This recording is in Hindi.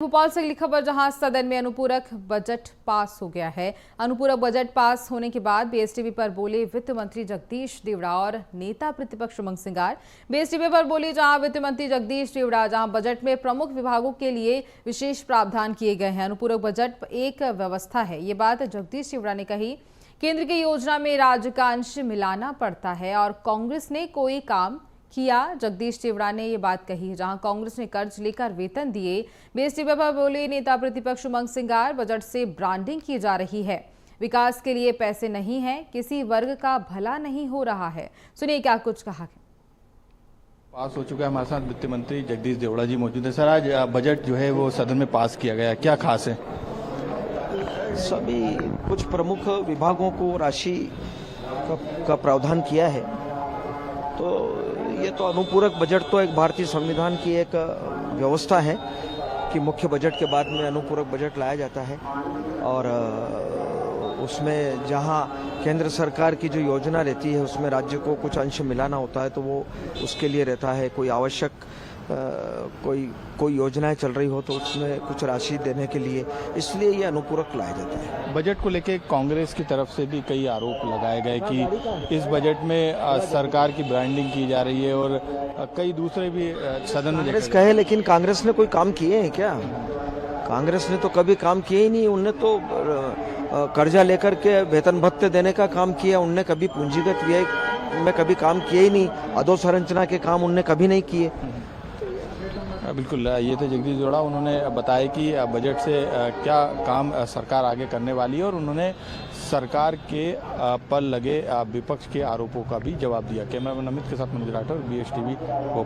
भोपाल से अगली खबर, जहां सदन में अनुपूरक बजट पास हो गया है। अनुपूरक बजट पास होने के बाद बीएसटीवी पर बोले वित्त मंत्री जगदीश देवड़ा और नेता प्रतिपक्ष उमंग सिंगार। बीएसटीवी पर बोले जहां वित्त मंत्री जगदीश देवड़ा, जहां बजट में प्रमुख विभागों के लिए विशेष प्रावधान किए गए हैं। अनुपूरक बजट एक व्यवस्था है, ये बात जगदीश देवड़ा ने कही। केंद्र की योजना में राज्य का अंश मिलाना पड़ता है और कांग्रेस ने कोई काम किया। जगदीश देवड़ा ने ये बात कही जहां कांग्रेस ने कर्ज लेकर वेतन दिए। बीएसटीवी पर बोले नेता प्रतिपक्ष उमंग सिंगार, बजट से ब्रांडिंग की जा रही है, विकास के लिए पैसे नहीं है, किसी वर्ग का भला नहीं हो रहा है। सुनिए क्या कुछ कहा। पास हो चुका है, हमारे साथ वित्त मंत्री जगदीश देवड़ा जी मौजूद है। सर, आज बजट जो है वो सदन में पास किया गया, क्या खास है? सभी कुछ प्रमुख विभागों को राशि का प्रावधान किया है। तो ये तो अनुपूरक बजट तो एक भारतीय संविधान की एक व्यवस्था है कि मुख्य बजट के बाद में अनुपूरक बजट लाया जाता है और उसमें जहां केंद्र सरकार की जो योजना रहती है उसमें राज्य को कुछ अंश मिलाना होता है, तो वो उसके लिए रहता है। कोई आवश्यक कोई योजनाएं चल रही हो तो उसमें कुछ राशि देने के लिए, इसलिए ये अनुपूरक लाया जाता है। बजट को लेके कांग्रेस की तरफ से भी कई आरोप लगाए गए कि इस बजट में सरकार की ब्रांडिंग की जा रही है और कई दूसरे भी सदन में कांग्रेस कहे, लेकिन कांग्रेस ने कोई काम किए हैं क्या? कांग्रेस ने तो कभी काम किए ही नहीं। उनने तो कर्जा लेकर के वेतन भत्ते देने का काम किया, उनने कभी पूंजीगत व्यय में कभी काम किए ही नहीं। अधोसंरचना के काम उनने कभी नहीं किए। बिल्कुल, ये तो जगदीश देवड़ा, उन्होंने बताया कि बजट से क्या काम सरकार आगे करने वाली है और उन्होंने सरकार के पर लगे विपक्ष के आरोपों का भी जवाब दिया। कैमरामैन अमित के साथ मनोज राठौर, BSTV भोपाल।